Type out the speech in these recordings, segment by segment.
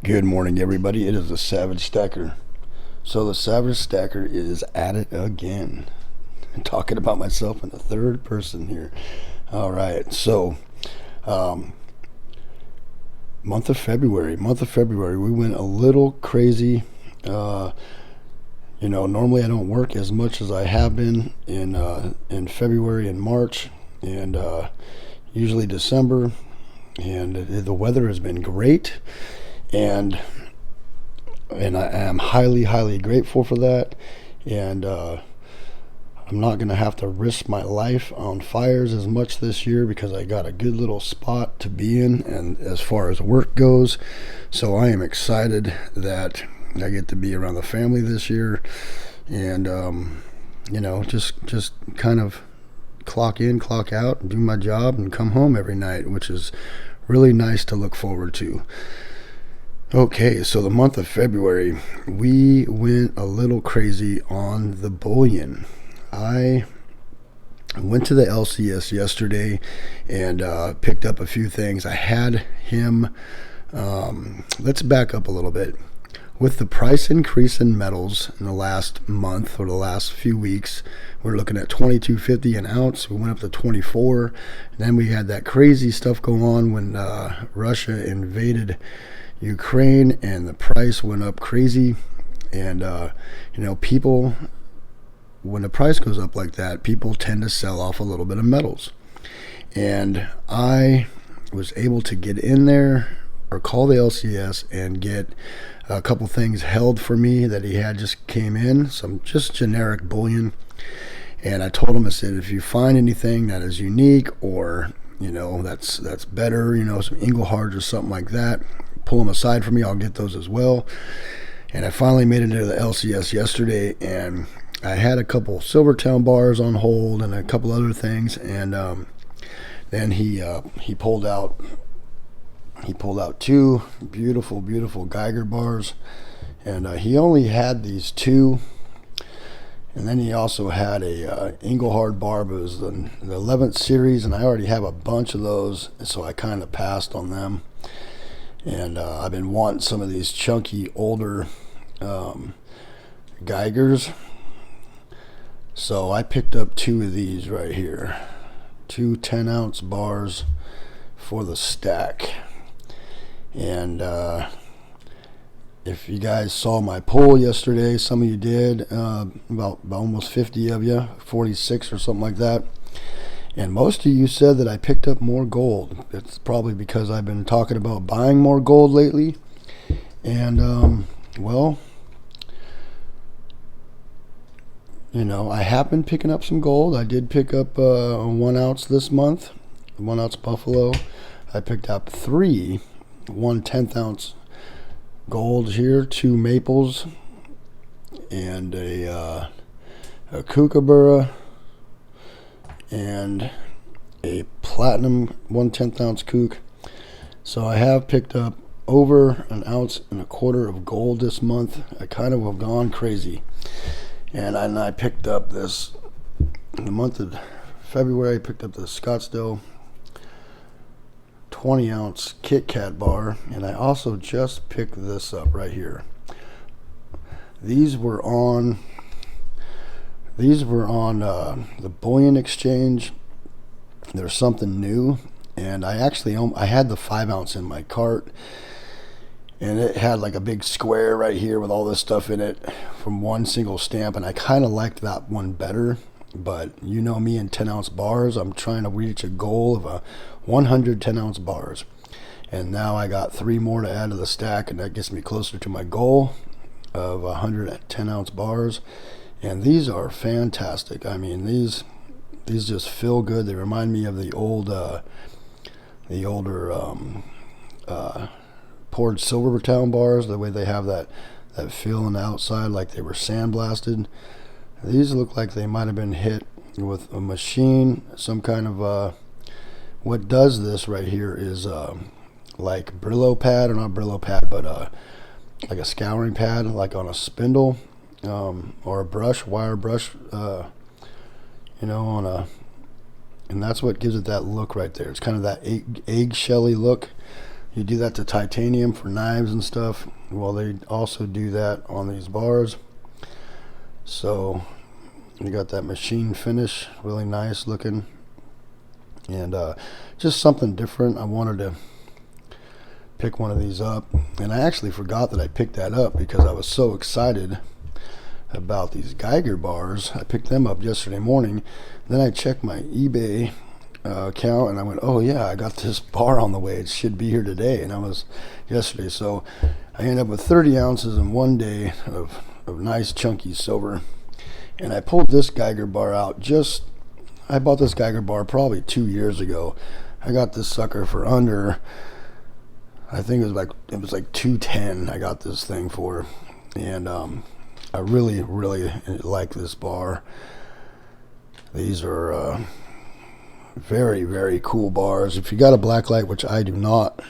Good morning, everybody. It is the Savage Stacker. So the Savage Stacker is at it again. I'm talking about myself in the third person here. All right. So, um, month of February. We went a little crazy. Uh, normally I don't work as much as I have been in February and March, and usually December. And the weather has been great, and I am highly grateful for that. And I'm not going to have to risk my life on fires as much this year because I got a good little spot to be in, and as far as work goes. So I am excited that I get to be around the family this year, and just kind of clock in, clock out, do my job, and come home every night, which is really nice to look forward to. Okay, so the month of February, we went a little crazy on the bullion. I went to the LCS yesterday and picked up a few things. I had him. Let's back up a little bit. With the price increase in metals in the last month or the last few weeks, we're looking at $22.50 an ounce. We went up to 24. And then we had that crazy stuff go on when Russia invaded Ukraine, and the price went up crazy. And people, when the price goes up like that, people tend to sell off a little bit of metals. And I was able to get in there or call the LCS and get a couple things held for me that he had just came in, some just generic bullion. And I told him, I said, if you find anything that is unique or that's better, some Inglehards or something like that, pull them aside for me. I'll get those as well. And I finally made it into the LCS yesterday, and I had a couple Silvertown bars on hold and a couple other things. And then he pulled out two beautiful Geiger bars, and he only had these two. And then he also had a Engelhard bar, but it was the 11th series, and I already have a bunch of those, so I kind of passed on them. And I've been wanting some of these chunky older Geigers, so I picked up two of these right here, two 10-ounce bars for the stack. And if you guys saw my poll yesterday, some of you did, about almost 50 of you, 46 or something like that. And most of you said that I picked up more gold. It's probably because I've been talking about buying more gold lately. And, I have been picking up some gold. I did pick up 1 ounce this month, 1 ounce buffalo. I picked up 3 1/10 ounce gold here, 2 maples, and a kookaburra, and a platinum 1/10 ounce kook. So I have picked up over 1.25 ounces of gold this month. I kind of have gone crazy. And I picked up this, in the month of February, I picked up the Scottsdale 20-ounce Kit Kat bar, and I also just picked this up right here. These were on the bullion exchange. There's something new, and I had the 5-ounce in my cart, and it had like a big square right here with all this stuff in it from one single stamp, and I kind of liked that one better. But you know me in 10-ounce bars, I'm trying to reach a goal of 100 10-ounce bars. And now I got 3 more to add to the stack, and that gets me closer to my goal of 100 10-ounce bars. And these are fantastic. I mean, these just feel good. They remind me of the older poured Silvertown bars, the way they have that feel on the outside like they were sandblasted. These look like they might have been hit with a machine, some kind of what does this right here is like Brillo pad, or not Brillo pad, but like a scouring pad, like on a spindle, or a brush, wire brush, on a, and that's what gives it that look right there. It's kind of that eggshelly look. You do that to titanium for knives and stuff. Well, they also do that on these bars. So you got that machine finish, really nice looking, and just something different. I wanted to pick one of these up, and I actually forgot that I picked that up because I was so excited about these Geiger bars. I picked them up yesterday morning. Then I checked my eBay account, and I went, oh yeah, I got this bar on the way. It should be here today, and I was yesterday. So I ended up with 30 ounces in one day of nice chunky silver. And I pulled this Geiger bar out. I bought this Geiger bar probably 2 years ago. I got this sucker for under, I think it was like $210. I got this thing for, and I really like this bar. These are very, very cool bars. If you got a black light, which I do not,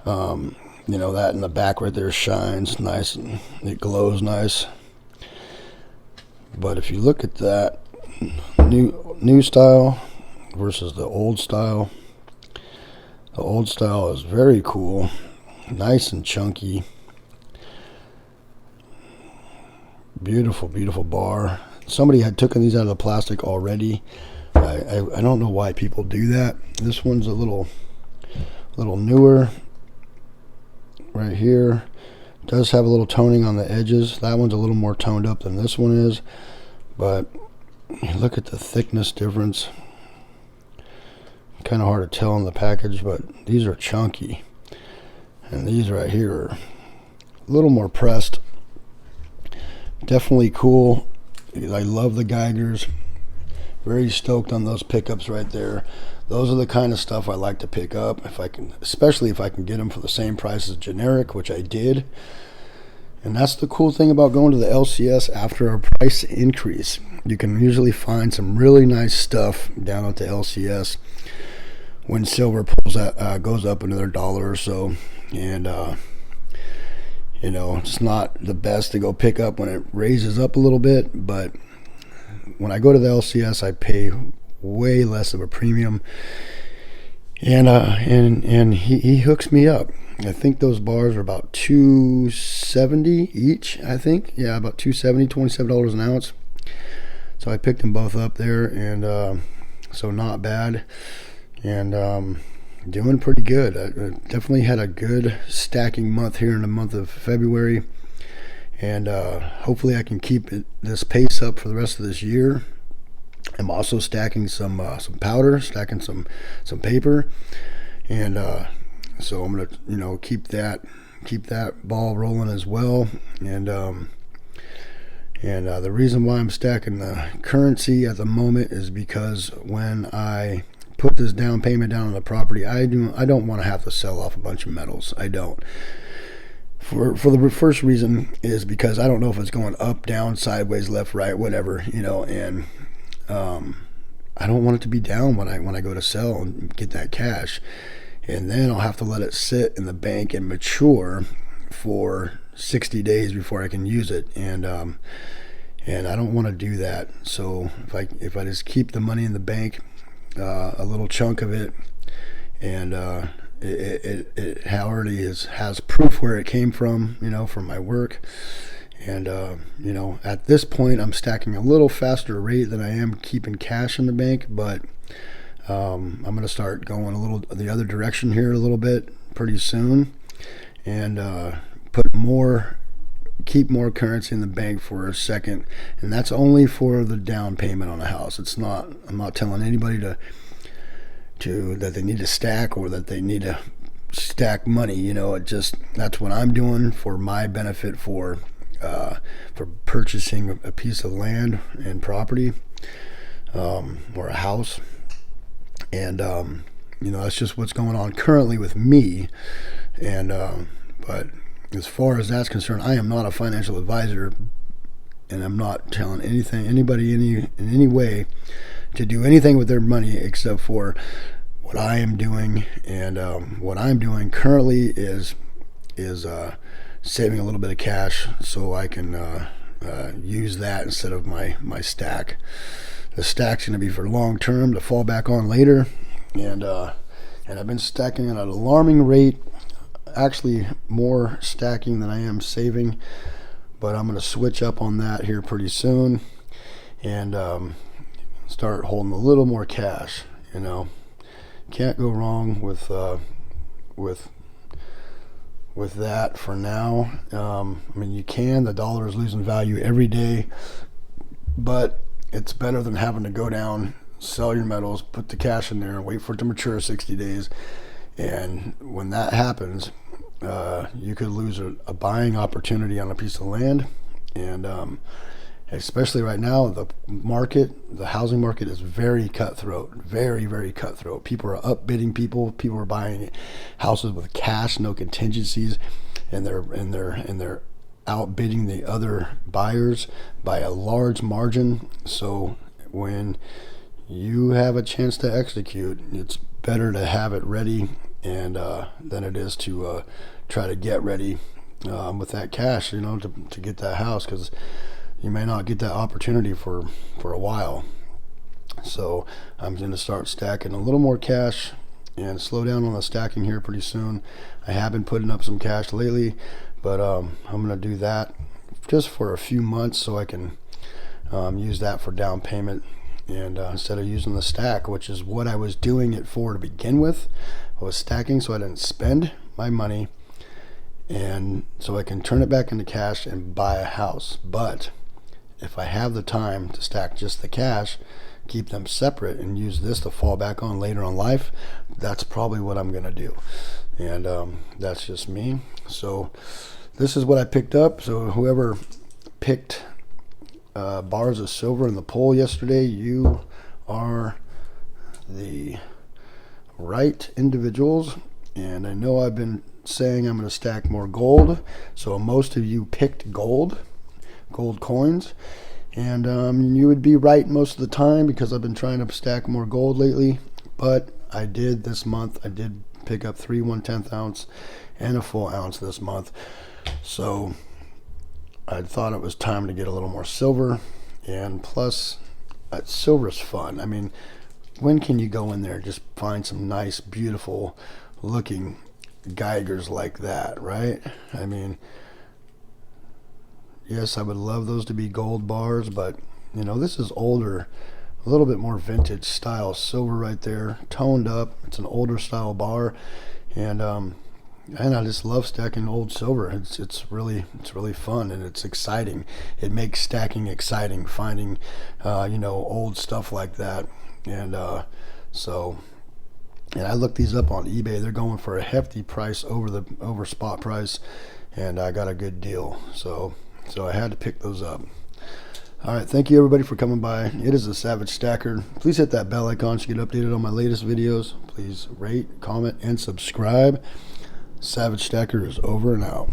you know, that in the back right there shines nice and it glows nice. But if you look at that new style versus the old style is very cool, nice and chunky, beautiful bar. Somebody had taken these out of the plastic already. I don't know why people do that. This one's a little newer right here. Does have a little toning on the edges. That one's a little more toned up than this one is, but look at the thickness difference. Kind of hard to tell in the package, but these are chunky, and these right here are a little more pressed. Definitely cool. I love the Geigers. Very stoked on those pickups right there. Those are the kind of stuff I like to pick up if I can, especially if I can get them for the same price as generic, which I did. And that's the cool thing about going to the LCS after a price increase. You can usually find some really nice stuff down at the LCS when silver goes up another $1 or so. And you know, it's not the best to go pick up when it raises up a little bit, but when I go to the LCS, I pay way less of a premium, and he hooks me up. I think those bars are about $270 each. I think, yeah, about $270, $27 an ounce. So I picked them both up there, and so not bad, and doing pretty good. I definitely had a good stacking month here in the month of February, and hopefully I can keep this pace up for the rest of this year. I'm also stacking some powder, stacking some paper, and so I'm gonna, you know, keep that ball rolling as well. And the reason why I'm stacking the currency at the moment is because when I put this down payment down on the property, I don't want to have to sell off a bunch of metals. I don't. For the first reason is because I don't know if it's going up, down, sideways, left, right, whatever, you know, and I don't want it to be down when I go to sell and get that cash, and then I'll have to let it sit in the bank and mature for 60 days before I can use it, and I don't want to do that. So if I just keep the money in the bank, a little chunk of it, and it already has proof where it came from, you know, from my work. And you know, at this point I'm stacking a little faster rate than I am keeping cash in the bank, but I'm going to start going a little the other direction here a little bit pretty soon, and keep more currency in the bank for a second. And that's only for the down payment on a house. I'm not telling anybody that they need to stack or that they need to stack money, you know. That's what I'm doing for my benefit, for purchasing a piece of land and property, or a house. And you know, that's just what's going on currently with me. And but as far as that's concerned, I am not a financial advisor, and I'm not telling anybody in any way to do anything with their money except for what I am doing. And what I'm doing currently is saving a little bit of cash so I can use that instead of my stack. The stack's going to be for long term to fall back on later, and and I've been stacking at an alarming rate, actually more stacking than I am saving, but I'm going to switch up on that here pretty soon and start holding a little more cash. You know, can't go wrong with that for now. I mean, you can. The dollar is losing value every day, but it's better than having to go down, sell your metals, put the cash in there, and wait for it to mature 60 days. And when that happens, you could lose a buying opportunity on a piece of land. And especially right now, the housing market is very cutthroat, very, very cutthroat. People are upbidding people. People are buying houses with cash, no contingencies, and they're outbidding the other buyers by a large margin. So when you have a chance to execute, it's better to have it ready and than it is to try to get ready with that cash, you know, to get that house, because you may not get that opportunity for a while. So I'm going to start stacking a little more cash and slow down on the stacking here pretty soon. I have been putting up some cash lately, but I'm going to do that just for a few months so I can use that for down payment, and instead of using the stack, which is what I was doing it for to begin with. I was stacking so I didn't spend my money, and so I can turn it back into cash and buy a house. But if I have the time to stack just the cash, keep them separate, and use this to fall back on later on life, that's probably what I'm gonna do. And that's just me. So this is what I picked up. So whoever picked bars of silver in the poll yesterday, you are the right individuals. And I know I've been saying I'm going to stack more gold, so most of you picked gold coins, and you would be right most of the time, because I've been trying to stack more gold lately. But I did this month, I did pick up 3 1/10 ounce and a full ounce this month, so I thought it was time to get a little more silver. And plus, silver's fun. I mean, when can you go in there and just find some nice, beautiful looking Geigers like that, right? I mean, yes, I would love those to be gold bars, but you know, this is older, a little bit more vintage style silver right there, toned up. It's an older style bar, and I just love stacking old silver. It's really fun, and it's exciting. It makes stacking exciting, finding you know, old stuff like that. And and I looked these up on eBay. They're going for a hefty price over spot price, and I got a good deal. So I had to pick those up. All right, thank you everybody for coming by. It is a Savage Stacker. Please hit that bell icon so you get updated on my latest videos. Please rate, comment, and subscribe. Savage Stacker is over and out.